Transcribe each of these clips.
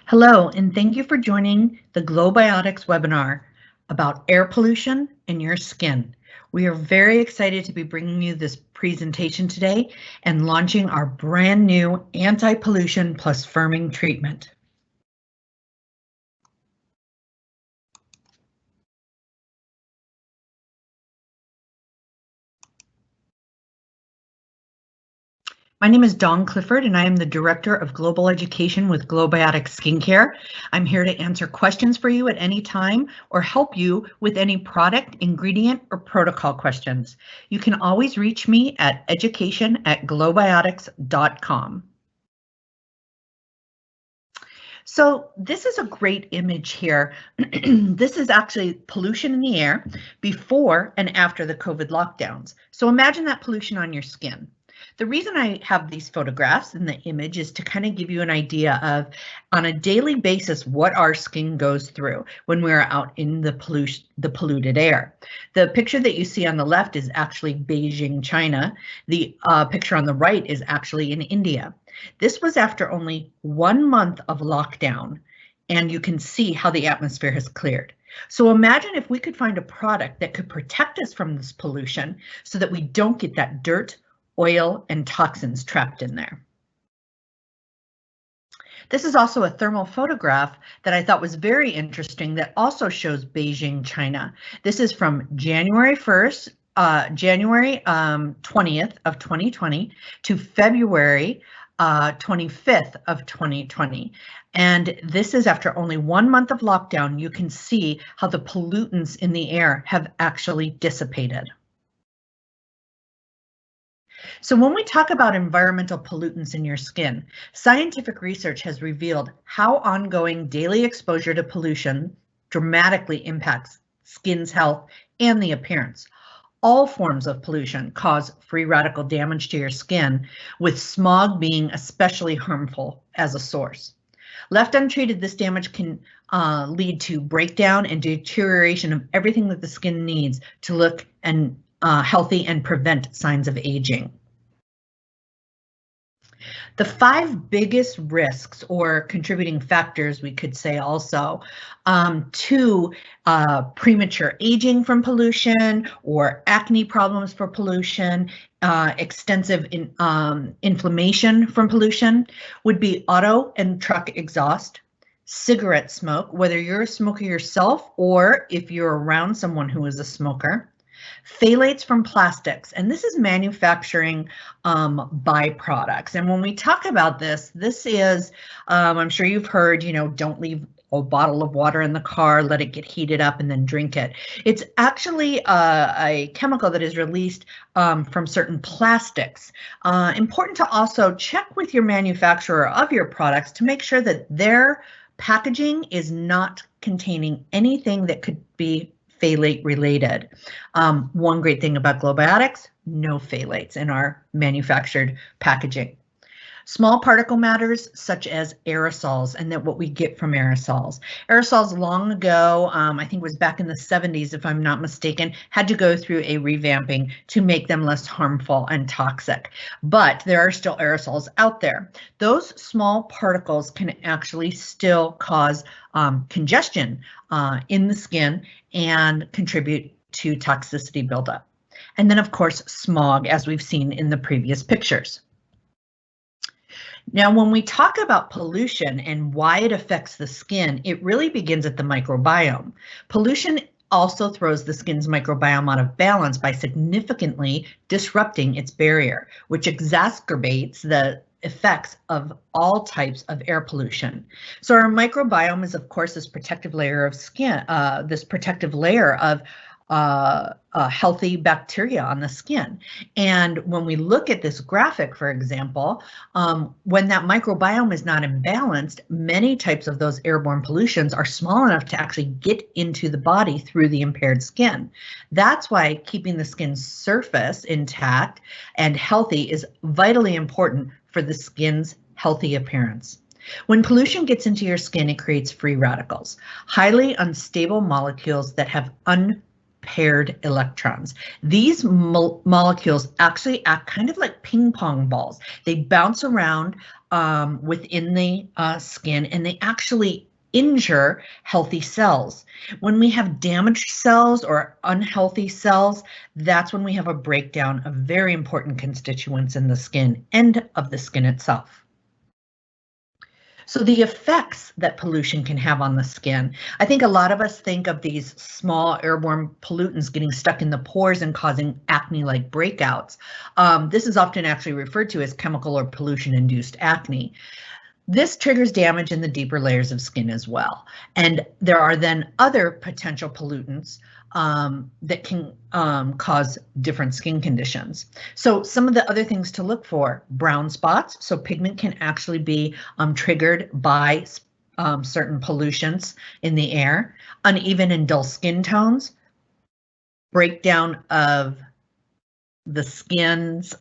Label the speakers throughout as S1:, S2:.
S1: Hello, and thank you for joining the Globiotics webinar about air pollution and your skin. We are very excited to be bringing you this presentation today and launching our brand new anti-pollution plus firming treatment. My name is Dawn Clifford, and I am the Director of Global Education with Globiotics Skincare. I'm here to answer questions for you at any time or help you with any product, ingredient, or protocol questions. You can always reach me at education@globiotics.com. So this is a great image here. This is actually pollution in the air before and after the COVID lockdowns. So imagine that pollution on your skin. The reason I have these photographs in the image is to kind of give you an idea of, on a daily basis, what our skin goes through when we're out in the polluted air. The picture that you see on the left is actually Beijing, China. The picture on the right is actually in India. This was after only 1 month of lockdown, and you can see how the atmosphere has cleared. So imagine if we could find a product that could protect us from this pollution so that we don't get that dirt, oil, and toxins trapped in there. This is also a thermal photograph that I thought was very interesting that also shows Beijing, China. This is from January 20th of 2020 to February 25th of 2020. And this is after only 1 month of lockdown. You can see how the pollutants in the air have actually dissipated. So when we talk about environmental pollutants in your skin, scientific research has revealed how ongoing daily exposure to pollution dramatically impacts skin's health and the appearance. All forms of pollution cause free radical damage to your skin, with smog being especially harmful as a source. Left untreated, this damage can lead to breakdown and deterioration of everything that the skin needs to look and healthy and prevent signs of aging. The 5 biggest risks or contributing factors, we could say also, to premature aging from pollution or acne problems for pollution, extensive inflammation from pollution would be auto and truck exhaust, cigarette smoke, whether you're a smoker yourself or if you're around someone who is a smoker, phthalates from plastics, and this is manufacturing byproducts. And when we talk about this, this is, I'm sure you've heard, don't leave a bottle of water in the car, let it get heated up and then drink it. It's actually a chemical that is released from certain plastics. Important to also check with your manufacturer of your products to make sure that their packaging is not containing anything that could be phthalate related. One great thing about Globiotics, no phthalates in our manufactured packaging. Small particle matters such as aerosols and that what we get from aerosols. Aerosols long ago, I think it was back in the 70s, if I'm not mistaken, had to go through a revamping to make them less harmful and toxic. But there are still aerosols out there. Those small particles can actually still cause congestion in the skin and contribute to toxicity buildup. And then, of course, smog, as we've seen in the previous pictures. Now, when we talk about pollution and why it affects the skin, it really begins at the microbiome. Pollution also throws the skin's microbiome out of balance by significantly disrupting its barrier, which exacerbates the effects of all types of air pollution. So our microbiome is, of course, this protective layer of skin, this protective layer of healthy bacteria on the skin. And when we look at this graphic, for example, when that microbiome is not imbalanced, many types of those airborne pollutions are small enough to actually get into the body through the impaired skin. That's why keeping the skin's surface intact and healthy is vitally important for the skin's healthy appearance. When pollution gets into your skin, it creates free radicals, highly unstable molecules that have paired electrons. These molecules actually act kind of like ping pong balls. They bounce around within the skin, and they actually injure healthy cells. When we have damaged cells or unhealthy cells, that's when we have a breakdown of very important constituents in the skin and of the skin itself. So the effects that pollution can have on the skin, I think a lot of us think of these small airborne pollutants getting stuck in the pores and causing acne-like breakouts. This is often actually referred to as chemical or pollution-induced acne. This triggers damage in the deeper layers of skin as well. And there are then other potential pollutants that can cause different skin conditions. So some of the other things to look for: brown spots. So pigment can actually be triggered by certain pollutants in the air. Uneven and dull skin tones. Breakdown of the skin's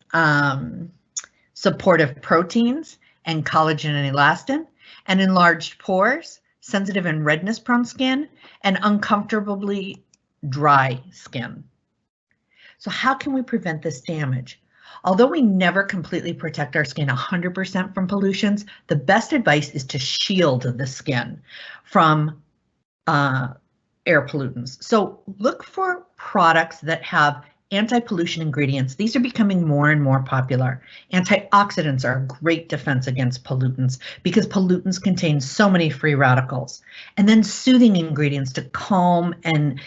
S1: supportive proteins and collagen and elastin, and enlarged pores, sensitive and redness prone skin, and uncomfortably dry skin. So how can we prevent this damage? Although we never completely protect our skin 100% from pollutions, the best advice is to shield the skin from air pollutants. So look for products that have anti-pollution ingredients. These are becoming more and more popular. Antioxidants are a great defense against pollutants because pollutants contain so many free radicals. And then soothing ingredients to calm and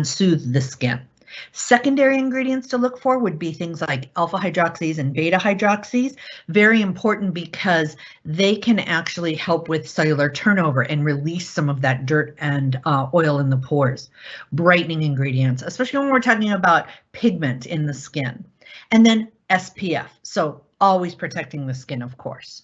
S1: soothe the skin. Secondary ingredients to look for would be things like alpha hydroxys and beta hydroxys. Very important because they can actually help with cellular turnover and release some of that dirt and oil in the pores. Brightening ingredients, especially when we're talking about pigment in the skin. And then SPF, so always protecting the skin, of course.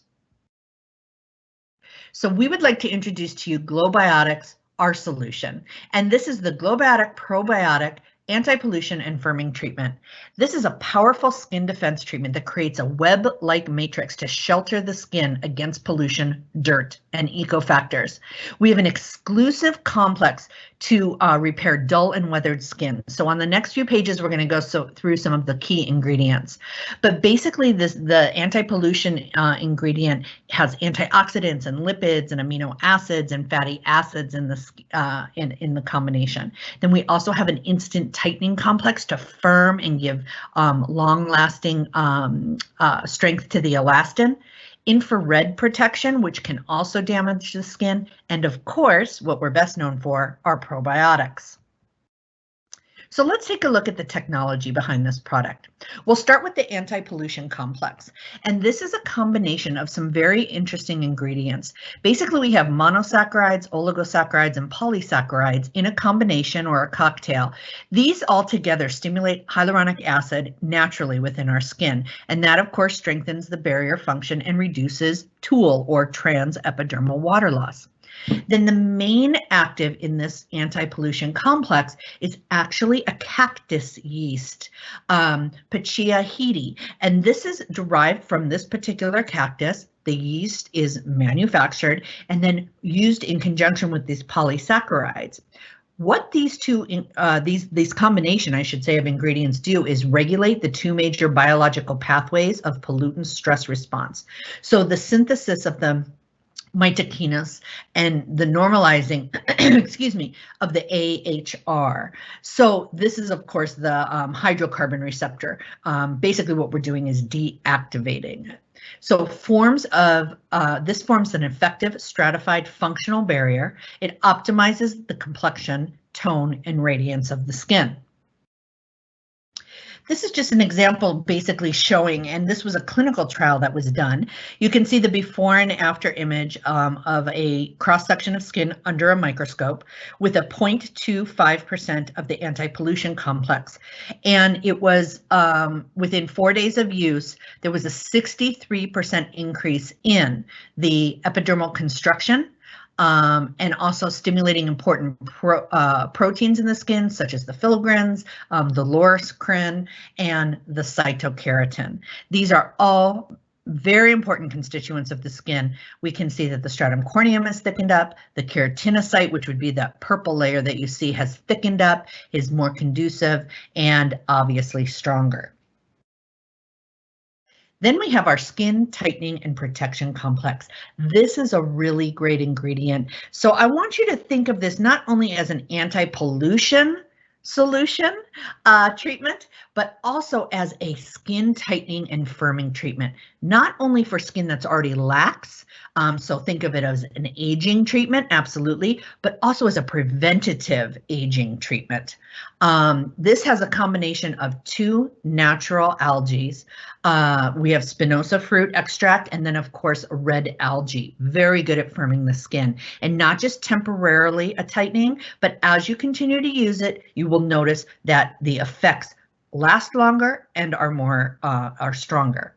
S1: So we would like to introduce to you Glowbiotics, our solution. And this is the Glowbiotic Probiotic Anti-Pollution and Firming Treatment. This is a powerful skin defense treatment that creates a web-like matrix to shelter the skin against pollution, dirt, and eco-factors. We have an exclusive complex to repair dull and weathered skin. So on the next few pages, we're going to go through some of the key ingredients. But basically, the anti-pollution ingredient has antioxidants and lipids and amino acids and fatty acids in the combination. Then we also have an instant tightening complex to firm and give long-lasting strength to the elastin. Infrared protection, which can also damage the skin, and of course, what we're best known for are probiotics. So let's take a look at the technology behind this product. We'll start with the anti-pollution complex, and this is a combination of some very interesting ingredients. Basically, we have monosaccharides, oligosaccharides, and polysaccharides in a combination or a cocktail. These all together stimulate hyaluronic acid naturally within our skin, and that of course strengthens the barrier function and reduces TOOL or transepidermal water loss. Then the main active in this anti-pollution complex is actually a cactus yeast, Pichia heedi, and this is derived from this particular cactus. The yeast is manufactured and then used in conjunction with these polysaccharides. What these combination, I should say, of ingredients do is regulate the two major biological pathways of pollutant stress response. So the synthesis of the mitokinase and the normalizing, excuse me, of the AHR. So this is, of course, the hydrocarbon receptor. Basically, what we're doing is deactivating it. So this forms an effective stratified functional barrier. It optimizes the complexion, tone, and radiance of the skin. This is just an example basically showing, and this was a clinical trial that was done. You can see the before and after image of a cross-section of skin under a microscope with a 0.25% of the anti-pollution complex. And it was within 4 days of use, there was a 63% increase in the epidermal construction, and also stimulating important proteins in the skin, such as the filagrins, the laurocrin, and the cytokeratin. These are all very important constituents of the skin. We can see that the stratum corneum is thickened up, the keratinocyte, which would be that purple layer that you see, has thickened up, is more conducive, and obviously stronger. Then we have our skin tightening and protection complex. This is a really great ingredient. So I want you to think of this not only as an anti-pollution solution treatment, but also as a skin tightening and firming treatment, not only for skin that's already lax, so think of it as an aging treatment, absolutely, but also as a preventative aging treatment. This has a combination of 2 natural algae. We have Spinosa fruit extract, and then of course red algae, very good at firming the skin, and not just temporarily a tightening, but as you continue to use it, you will notice that the effects last longer and are stronger.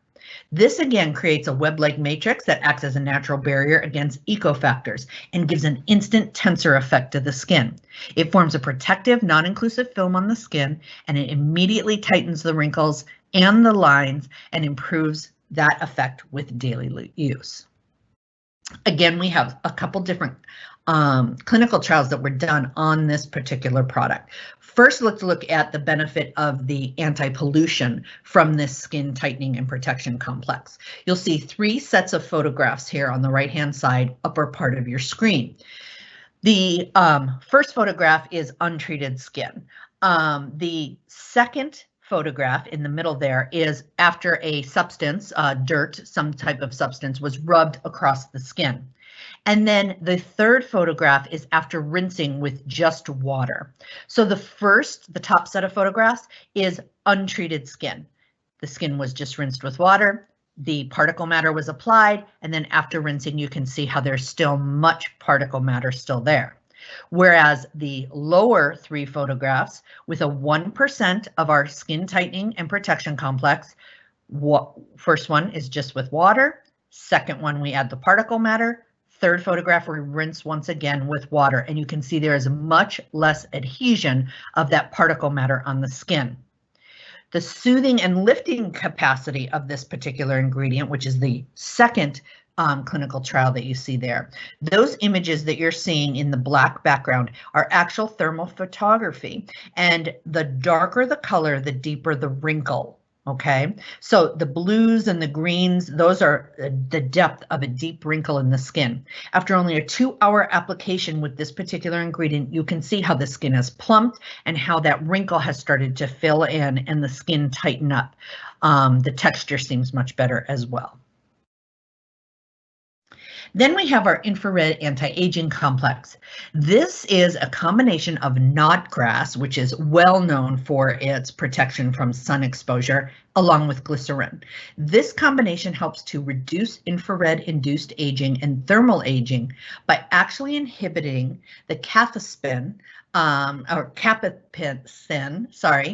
S1: This again creates a web-like matrix that acts as a natural barrier against ecofactors and gives an instant tensor effect to the skin. It forms a protective, non-inclusive film on the skin, and it immediately tightens the wrinkles and the lines and improves that effect with daily use. Again, we have a couple different clinical trials that were done on this particular product. First, let's look at the benefit of the anti-pollution from this skin tightening and protection complex. You'll see 3 sets of photographs here on the right-hand side, upper part of your screen. The first photograph is untreated skin. The second photograph in the middle there is after a substance, dirt, some type of substance was rubbed across the skin. And then the third photograph is after rinsing with just water. So the top set of photographs is untreated skin. The skin was just rinsed with water, the particle matter was applied, and then after rinsing you can see how there's still much particle matter still there. Whereas the lower 3 photographs with a 1% of our skin tightening and protection complex, first one is just with water, second one we add the particle matter, third photograph we rinse once again with water, and you can see there is much less adhesion of that particle matter on the skin. The soothing and lifting capacity of this particular ingredient, which is the second clinical trial that you see there. Those images that you're seeing in the black background are actual thermal photography, and the darker the color, the deeper the wrinkle. Okay, so the blues and the greens, those are the depth of a deep wrinkle in the skin. After only a 2-hour application with this particular ingredient, you can see how the skin has plumped and how that wrinkle has started to fill in and the skin tighten up. The texture seems much better as well. Then we have our infrared anti-aging complex. This is a combination of knotgrass, which is well known for its protection from sun exposure, along with glycerin. This combination helps to reduce infrared-induced aging and thermal aging by actually inhibiting the cathepsin,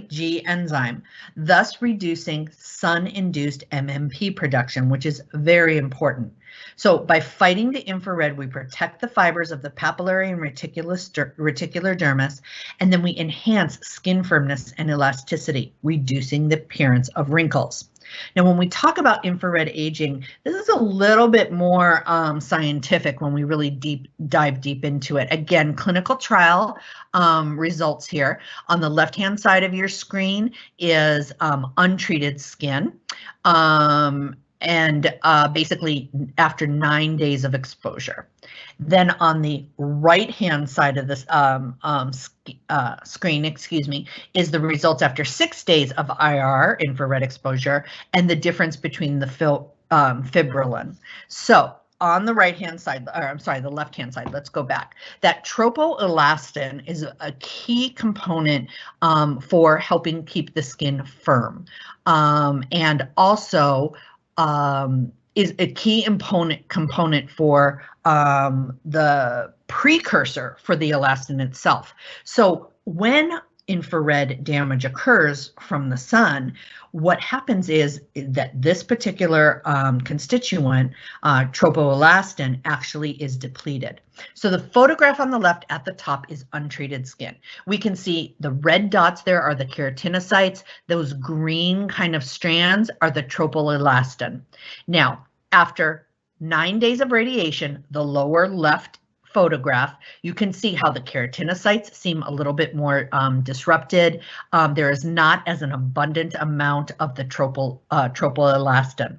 S1: G enzyme, thus reducing sun-induced MMP production, which is very important. So by fighting the infrared, we protect the fibers of the papillary and reticular dermis, and then we enhance skin firmness and elasticity, reducing the appearance of wrinkles. Now, when we talk about infrared aging, this is a little bit more scientific when we really dive deep into it. Again, clinical trial results here. On the left-hand side of your screen is untreated skin. Basically after 9 days of exposure. Then on the right-hand side of this screen, is the results after 6 days of IR, infrared exposure, and the difference between the fibrilin. So on the right-hand side, or I'm sorry, the left-hand side, let's go back. That tropoelastin is a key component for helping keep the skin firm, and also is a key component for the precursor for the elastin itself. So when infrared damage occurs from the sun, what happens is that this particular constituent, tropoelastin, actually is depleted. So the photograph on the left at the top is untreated skin. We can see the red dots there are the keratinocytes. Those green kind of strands are the tropoelastin. Now, after 9 days of radiation, the lower left photograph, you can see how the keratinocytes seem a little bit more disrupted. There is not as an abundant amount of the tropoelastin.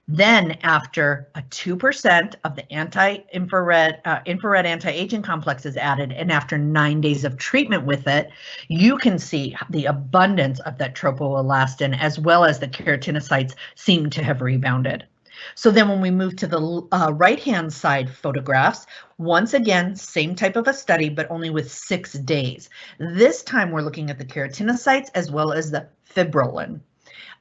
S1: Then after a 2% of the infrared anti-aging complex is added, and after 9 days of treatment with it, you can see the abundance of that tropoelastin as well as the keratinocytes seem to have rebounded. So then when we move to the right-hand side photographs, once again, same type of a study, but only with 6 days. This time we're looking at the keratinocytes as well as the fibrillin.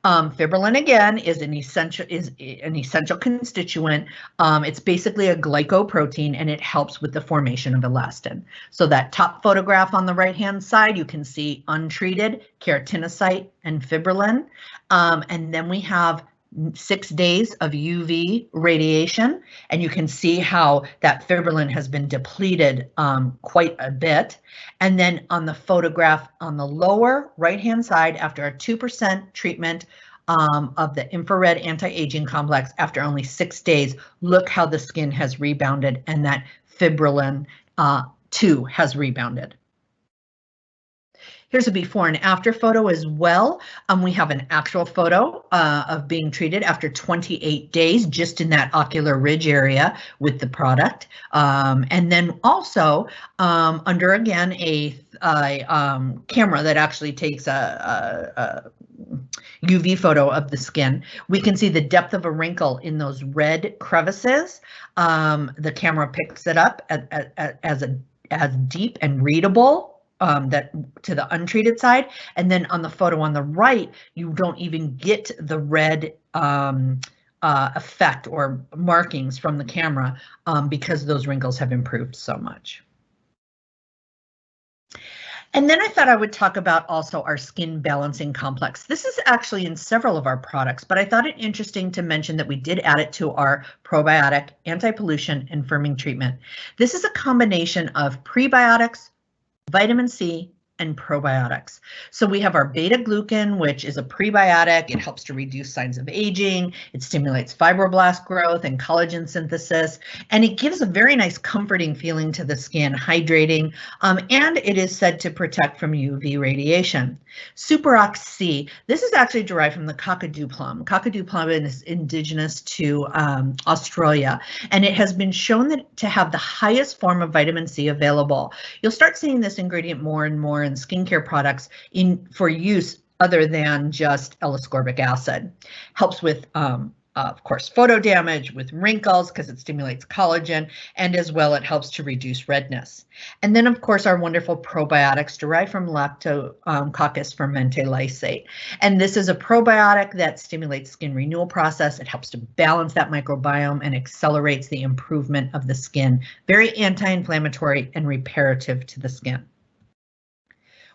S1: Fibrillin again is an essential constituent. It's basically a glycoprotein and it helps with the formation of elastin. So that top photograph on the right-hand side, you can see untreated keratinocyte and fibrillin. And then we have 6 days of UV radiation, and you can see how that fibrillin has been depleted quite a bit. And then on the photograph on the lower right-hand side, after a 2% treatment of the infrared anti-aging complex, after only 6 days, look how the skin has rebounded and that fibrillin too has rebounded. Here's a before and after photo as well. We have an actual photo of being treated after 28 days just in that ocular ridge area with the product. And then also under again a camera that actually takes a UV photo of the skin, we can see the depth of a wrinkle in those red crevices. The camera picks it up as deep and readable. That to the untreated side, and then on the photo on the right, you don't even get the red effect or markings from the camera because those wrinkles have improved so much. And then I thought I would talk about also our skin balancing complex. This is actually in several of our products, but I thought it interesting to mention that we did add it to our probiotic, anti-pollution, and firming treatment. This is a combination of prebiotics, vitamin C, and probiotics. So we have our beta glucan, which is a prebiotic. It helps to reduce signs of aging. It stimulates fibroblast growth and collagen synthesis, and it gives a very nice comforting feeling to the skin, hydrating, and it is said to protect from UV radiation. Superox C, this is actually derived from the kakadu plum. Kakadu plum is indigenous to Australia, and it has been shown to have the highest form of vitamin C available. You'll start seeing this ingredient more and more in skincare products for use other than just L-ascorbic acid. Helps with, of course, photo damage, with wrinkles because it stimulates collagen, and as well it helps to reduce redness. And then, of course, our wonderful probiotics derived from Lactococcus fermentae lysate. And this is a probiotic that stimulates skin renewal process. It helps to balance that microbiome and accelerates the improvement of the skin. Very anti-inflammatory and reparative to the skin.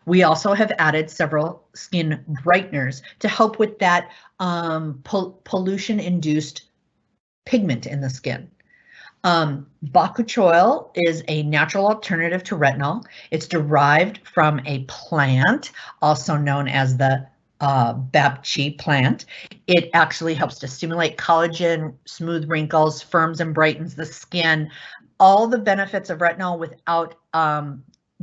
S1: We also have added several skin brighteners to help with that pollution-induced pigment in the skin. Bok choy oil is a natural alternative to retinol. It's derived from a plant, also known as the Bapchi plant. It actually helps to stimulate collagen, smooth wrinkles, firms and brightens the skin. All the benefits of retinol without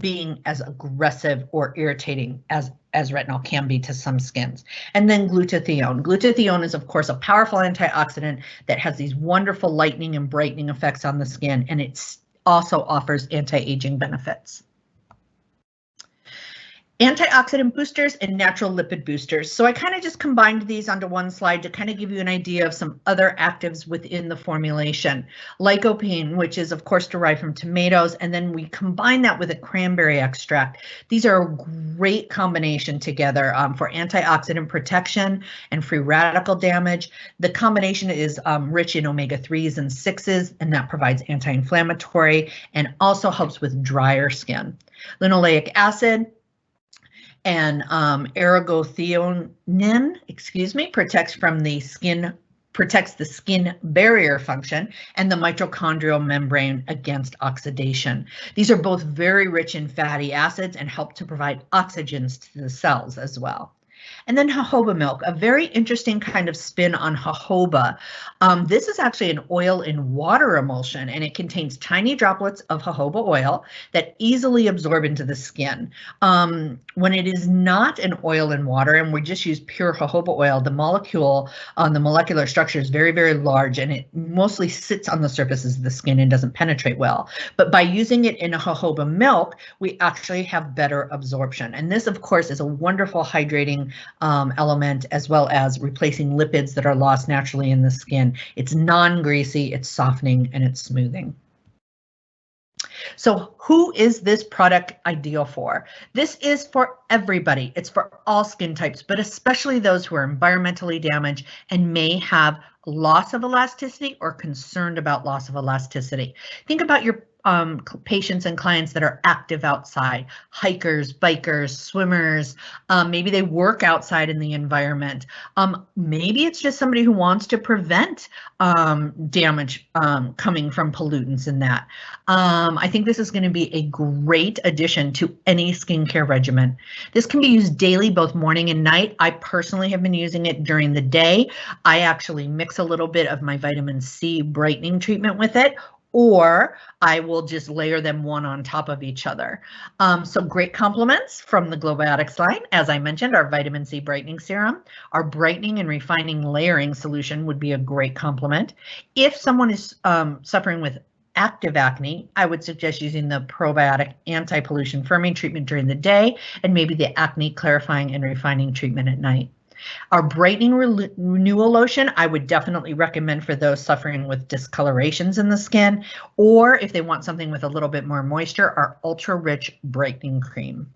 S1: being as aggressive or irritating as retinol can be to some skins. And then glutathione. Glutathione is, of course, a powerful antioxidant that has these wonderful lightening and brightening effects on the skin, and it also offers anti-aging benefits. Antioxidant boosters and natural lipid boosters. So I kind of just combined these onto one slide to kind of give you an idea of some other actives within the formulation. Lycopene, which is of course derived from tomatoes, and then we combine that with a cranberry extract. These are a great combination together for antioxidant protection and free radical damage. The combination is rich in omega-3s and 6s, and that provides anti-inflammatory and also helps with drier skin. Linoleic acid And ergothioneine, protects the skin barrier function and the mitochondrial membrane against oxidation. These are both very rich in fatty acids and help to provide oxygens to the cells as well. And then jojoba milk, a very interesting kind of spin on jojoba. This is actually an oil in water emulsion, and it contains tiny droplets of jojoba oil that easily absorb into the skin. When it is not an oil in water and we just use pure jojoba oil, the molecular structure is very, very large, and it mostly sits on the surfaces of the skin and doesn't penetrate well. But by using it in a jojoba milk, we actually have better absorption. And this, of course, is a wonderful hydrating element, as well as replacing lipids that are lost naturally in the skin. It's non-greasy, it's softening, and it's smoothing. So who is this product ideal for? This is for everybody. It's for all skin types, but especially those who are environmentally damaged and may have loss of elasticity or concerned about loss of elasticity. Think about your patients and clients that are active outside, hikers, bikers, swimmers, maybe they work outside in the environment. Maybe it's just somebody who wants to prevent damage coming from pollutants in that. I think this is going to be a great addition to any skincare regimen. This can be used daily, both morning and night. I personally have been using it during the day. I actually mix a little bit of my vitamin C brightening treatment with it, or I will just layer them one on top of each other. So great compliments from the Globiotics line. As I mentioned, our vitamin C brightening serum, our brightening and refining layering solution would be a great complement. If someone is suffering with active acne, I would suggest using the probiotic anti-pollution firming treatment during the day and maybe the acne clarifying and refining treatment at night. Our brightening renewal lotion, I would definitely recommend for those suffering with discolorations in the skin, or if they want something with a little bit more moisture, our ultra rich brightening cream.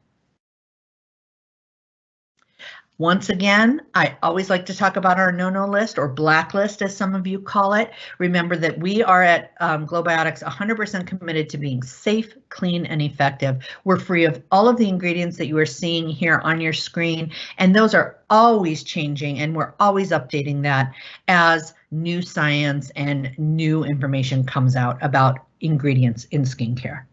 S1: Once again, I always like to talk about our no-no list, or blacklist as some of you call it. Remember that we are at Globiotics 100% committed to being safe, clean, and effective. We're free of all of the ingredients that you are seeing here on your screen, and those are always changing, and we're always updating that as new science and new information comes out about ingredients in skincare.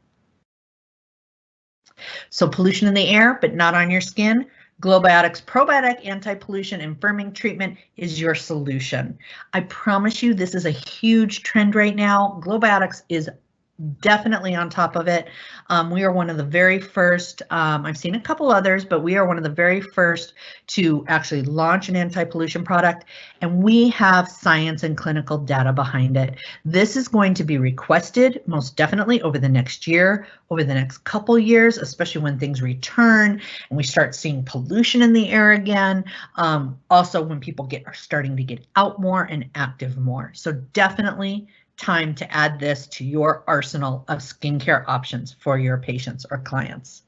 S1: So pollution in the air, but not on your skin. Globiotics Probiotic Anti-Pollution and Firming Treatment is your solution. I promise you this is a huge trend right now. Globiotics is definitely on top of it. We are one of the very first, I've seen a couple others, but we are one of the very first to actually launch an anti-pollution product, and we have science and clinical data behind it. This is going to be requested most definitely over the next year, over the next couple years, especially when things return and we start seeing pollution in the air again. Also when people are starting to get out more and active more. So definitely time to add this to your arsenal of skincare options for your patients or clients.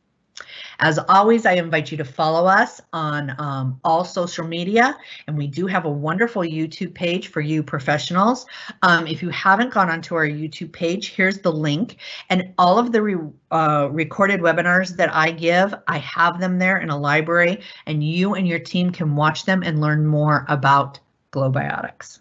S1: As always, I invite you to follow us on all social media, and we do have a wonderful YouTube page for you professionals. If you haven't gone onto our YouTube page, here's the link, and all of the recorded webinars that I give, I have them there in a library, and you and your team can watch them and learn more about Globiotics.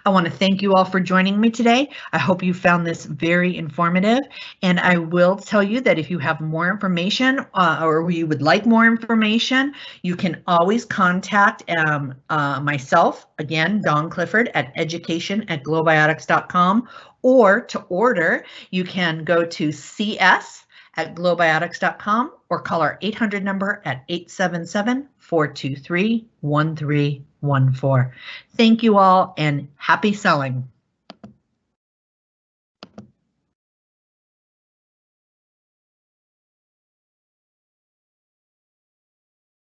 S1: I want to thank you all for joining me today. I hope you found this very informative, and I will tell you that if you have more information or you would like more information, you can always contact myself, again, Dawn Clifford, at education@globiotics.com, or to order, you can go to cs@globiotics.com or call our 800 number at 877-423-1314. Thank you all and happy selling.